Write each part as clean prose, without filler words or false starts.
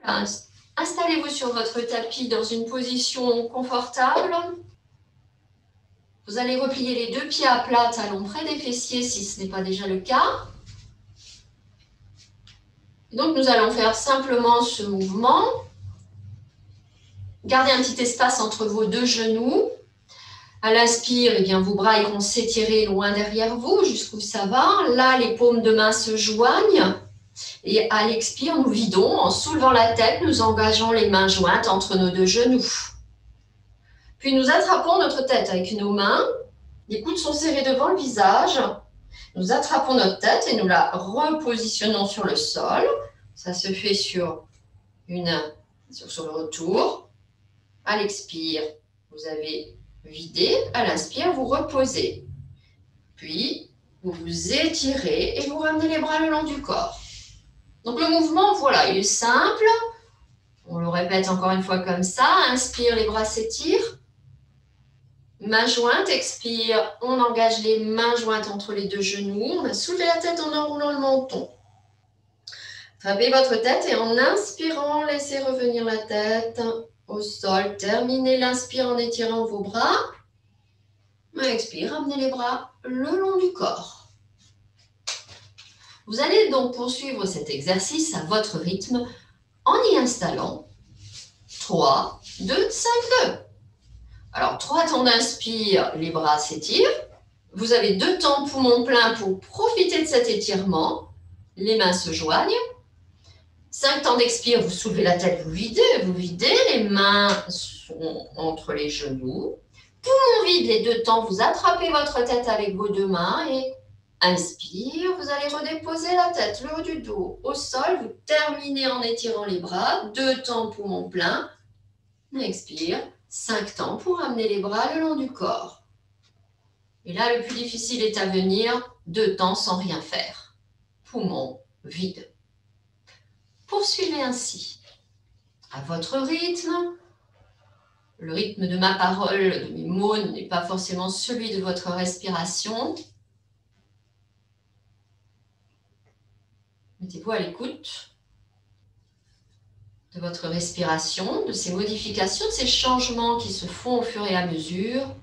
Voilà. Installez-vous sur votre tapis dans une position confortable. Vous allez replier les deux pieds à plat, talons près des fessiers si ce n'est pas déjà le cas. Donc nous allons faire simplement ce mouvement. Gardez un petit espace entre vos deux genoux. À l'inspire, eh bien, vos bras iront s'étirer loin derrière vous, jusqu'où ça va. Là, les paumes de main se joignent. Et à l'expire, nous vidons. En soulevant la tête, nous engageons les mains jointes entre nos deux genoux. Puis nous attrapons notre tête avec nos mains. Les coudes sont serrés devant le visage. Nous attrapons notre tête et nous la repositionnons sur le sol. Ça se fait sur le retour. À l'expire, vous avez vidé. À l'inspire, vous reposez. Puis, vous vous étirez et vous ramenez les bras le long du corps. Donc le mouvement, voilà, il est simple. On le répète encore une fois comme ça. Inspire, les bras s'étirent. Main jointe, expire, on engage les mains jointes entre les deux genoux. On a soulevé la tête en enroulant le menton. Attrapez votre tête et en inspirant, laissez revenir la tête au sol. Terminez l'inspire en étirant vos bras. Expire, ramenez les bras le long du corps. Vous allez donc poursuivre cet exercice à votre rythme en y installant 3, 2, 5, 2. Alors, 3 temps d'inspire, les bras s'étirent. Vous avez 2 temps poumon plein pour profiter de cet étirement. Les mains se joignent. 5 temps d'expire, vous soulevez la tête, vous videz. Les mains sont entre les genoux. Poumon vide, les 2 temps, vous attrapez votre tête avec vos 2 mains et inspire, vous allez redéposer la tête, le haut du dos au sol. Vous terminez en étirant les bras. 2 temps poumon plein. Expire. 5 temps pour amener les bras le long du corps. Et là, le plus difficile est à venir, 2 temps sans rien faire. Poumon vide. Poursuivez ainsi. À votre rythme, le rythme de ma parole, de mes mots n'est pas forcément celui de votre respiration. Mettez-vous à l'écoute de votre respiration, de ces modifications, de ces changements qui se font au fur et à mesure.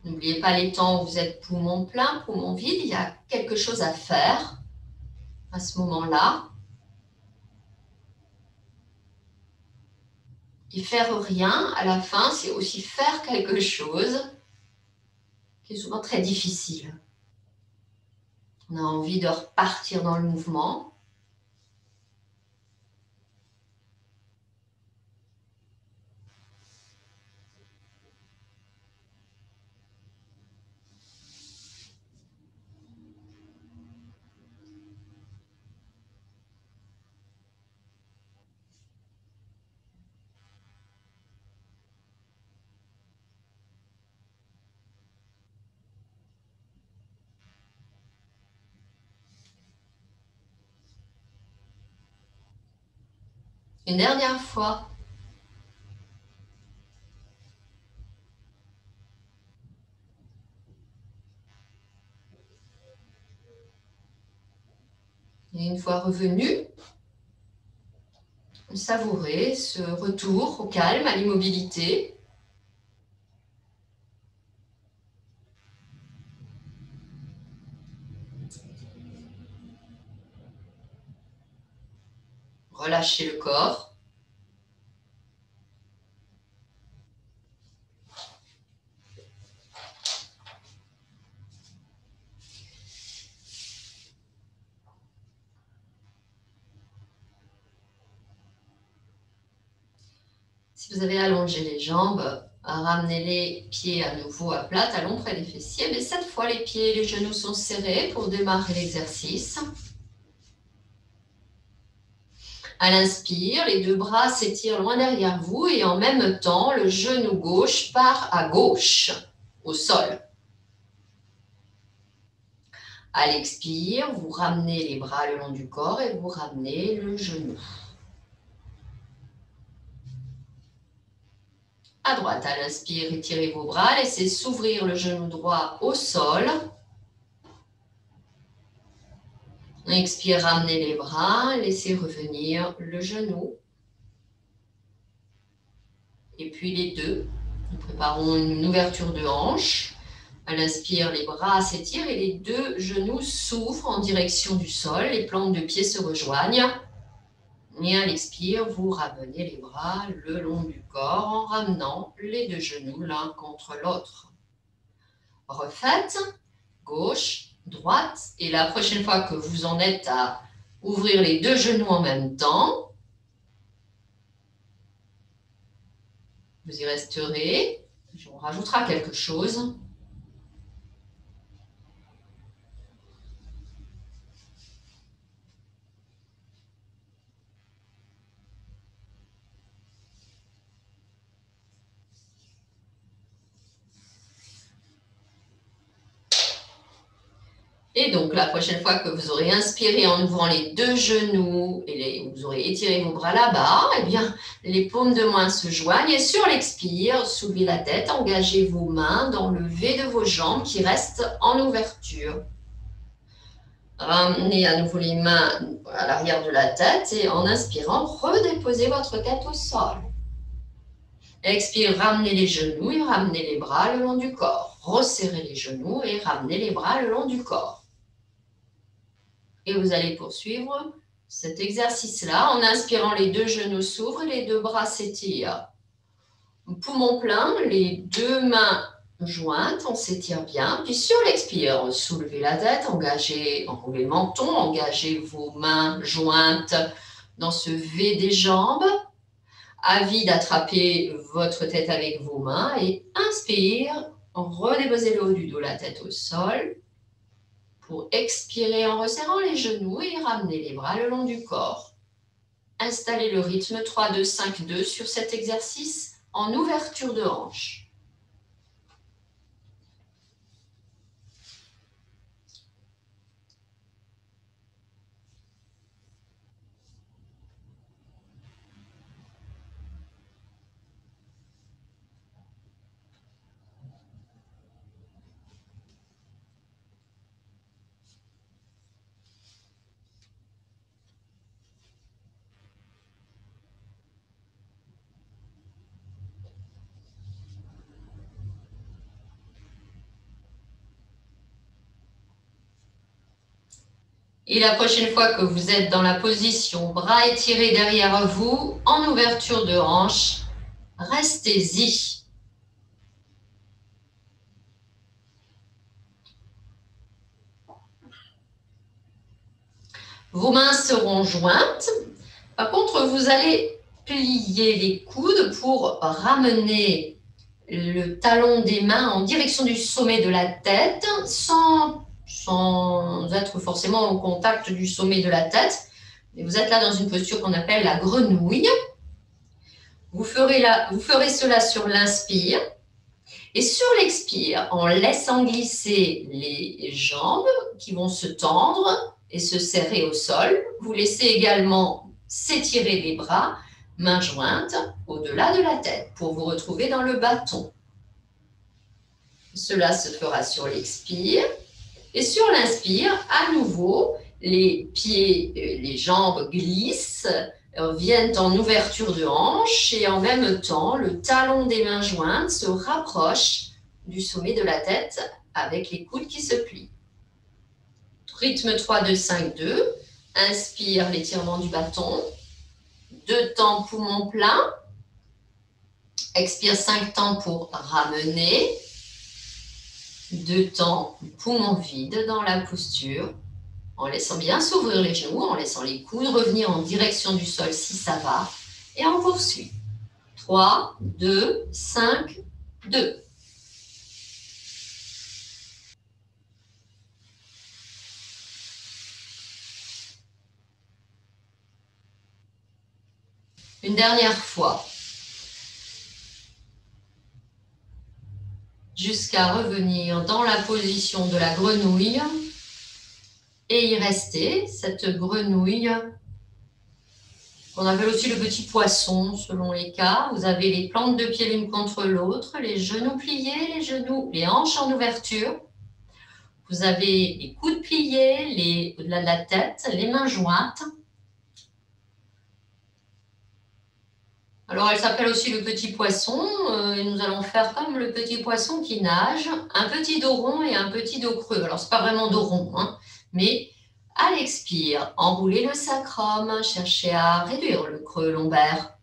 N'oubliez pas les temps où vous êtes poumon plein, poumon vide, il y a quelque chose à faire à ce moment-là. Et faire rien, à la fin, c'est aussi faire quelque chose qui est souvent très difficile. On a envie de repartir dans le mouvement. Une dernière fois. Et une fois revenu, savourez ce retour au calme, à l'immobilité. Relâchez le corps. Si vous avez allongé les jambes, ramenez les pieds à nouveau à plat, talons près des fessiers. Mais cette fois, les pieds et les genoux sont serrés pour démarrer l'exercice. À l'inspire, les 2 bras s'étirent loin derrière vous et en même temps, le genou gauche part à gauche, au sol. À l'expire, vous ramenez les bras le long du corps et vous ramenez le genou. À droite, à l'inspire, étirez vos bras, laissez s'ouvrir le genou droit au sol. Expire, ramenez les bras, laissez revenir le genou. Et puis les deux. Nous préparons une ouverture de hanche. À l'inspire, les bras s'étirent et les deux genoux s'ouvrent en direction du sol. Les plantes de pied se rejoignent. Et à l'expire, vous ramenez les bras le long du corps en ramenant les deux genoux l'un contre l'autre. Refaites, gauche, droite. Et la prochaine fois que vous en êtes à ouvrir les deux genoux en même temps, vous y resterez. On rajoutera quelque chose. Et donc, la prochaine fois que vous aurez inspiré en ouvrant les deux genoux et vous aurez étiré vos bras là-bas, eh bien, les paumes de main se joignent et sur l'expire, soulevez la tête, engagez vos mains dans le V de vos jambes qui restent en ouverture. Ramenez à nouveau les mains à l'arrière de la tête et en inspirant, redéposez votre tête au sol. Expire, ramenez les genoux et ramenez les bras le long du corps. Resserrez les genoux et ramenez les bras le long du corps. Et vous allez poursuivre cet exercice-là en inspirant, les deux genoux s'ouvrent, les deux bras s'étirent. Poumon plein, les deux mains jointes, on s'étire bien. Puis sur l'expire, soulevez la tête, enroulez le menton, engagez vos mains jointes dans ce V des jambes. Avis d'attraper votre tête avec vos mains et inspire, redéposez le haut du dos, la tête au sol. Pour expirer en resserrant les genoux et ramener les bras le long du corps. Installez le rythme 3-2-5-2 sur cet exercice en ouverture de hanche. Et la prochaine fois que vous êtes dans la position bras étirés derrière vous, en ouverture de hanche, restez-y. Vos mains seront jointes. Par contre, vous allez plier les coudes pour ramener le talon des mains en direction du sommet de la tête sans être forcément au contact du sommet de la tête. Et vous êtes là dans une posture qu'on appelle la grenouille. Vous ferez cela sur l'inspire. Et sur l'expire, en laissant glisser les jambes qui vont se tendre et se serrer au sol, vous laissez également s'étirer les bras, mains jointes, au-delà de la tête pour vous retrouver dans le bâton. Cela se fera sur l'expire. Et sur l'inspire, à nouveau, les pieds, les jambes glissent, viennent en ouverture de hanche et en même temps, le talon des mains jointes se rapproche du sommet de la tête avec les coudes qui se plient. Rythme 3-2-5-2. Inspire, l'étirement du bâton. 2 temps, poumon plein. Expire 5 temps pour ramener. 2 temps, poumon vide dans la posture. En laissant bien s'ouvrir les genoux, en laissant les coudes revenir en direction du sol si ça va. Et on poursuit. 3, 2, 5, 2. Une dernière fois. Jusqu'à revenir dans la position de la grenouille et y rester, cette grenouille. On appelle aussi le petit poisson, selon les cas. Vous avez les plantes de pied l'une contre l'autre, les genoux pliés, les hanches en ouverture. Vous avez les coudes pliés, au-delà de la tête, les mains jointes. Alors, elle s'appelle aussi le petit poisson. Et nous allons faire comme le petit poisson qui nage, un petit dos rond et un petit dos creux. Alors, ce n'est pas vraiment dos rond, hein, mais à l'expire, enroulez le sacrum, cherchez à réduire le creux lombaire.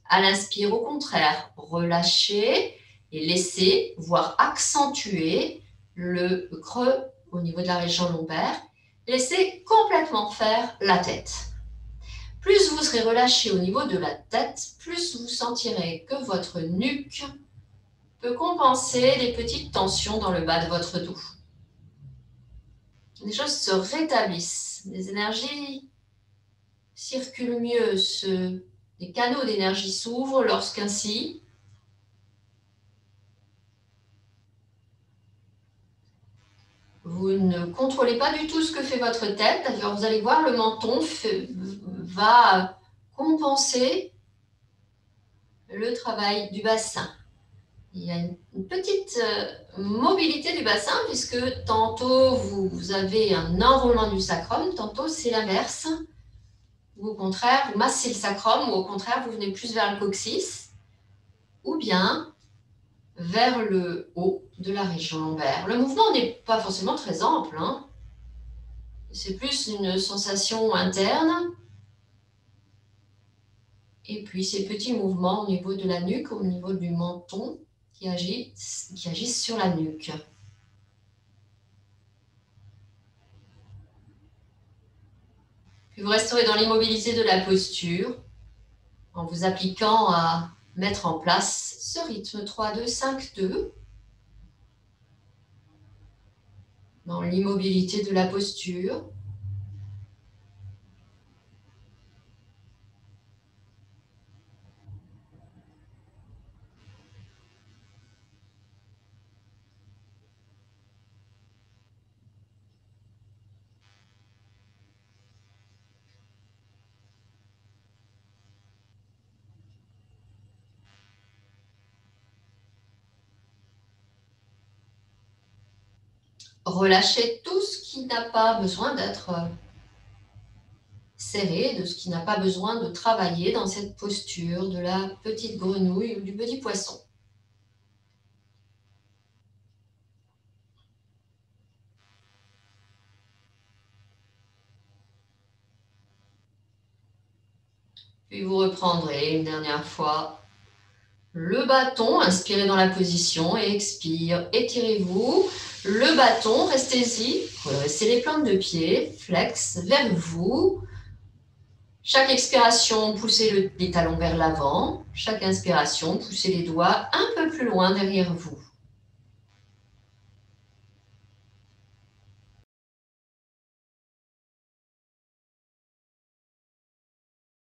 À l'inspire, au contraire, relâchez et laissez, voire accentuer le creux au niveau de la région lombaire. Laissez complètement faire la tête. Plus vous serez relâché au niveau de la tête, plus vous sentirez que votre nuque peut compenser les petites tensions dans le bas de votre dos. Les choses se rétablissent, les énergies circulent mieux, les canaux d'énergie s'ouvrent lorsqu'ainsi vous ne contrôlez pas du tout ce que fait votre tête. D'ailleurs, vous allez voir, le menton va compenser le travail du bassin. Il y a une petite mobilité du bassin puisque tantôt vous avez un enroulement du sacrum, tantôt c'est l'inverse. Ou au contraire, vous massez le sacrum, ou au contraire, vous venez plus vers le coccyx, ou bien vers le haut de la région lombaire. Le mouvement n'est pas forcément très ample, hein. C'est plus une sensation interne. Et puis ces petits mouvements au niveau de la nuque, au niveau du menton, qui agissent sur la nuque. Puis vous resterez dans l'immobilité de la posture en vous appliquant à mettre en place ce rythme 3-2-5-2 dans l'immobilité de la posture. Relâchez tout ce qui n'a pas besoin d'être serré, de ce qui n'a pas besoin de travailler dans cette posture de la petite grenouille ou du petit poisson. Puis vous reprendrez une dernière fois le bâton, inspirez dans la position et expire, étirez-vous. Le bâton, restez-y, redressez les plantes de pied, flex vers vous. Chaque expiration, poussez les talons vers l'avant. Chaque inspiration, poussez les doigts un peu plus loin derrière vous.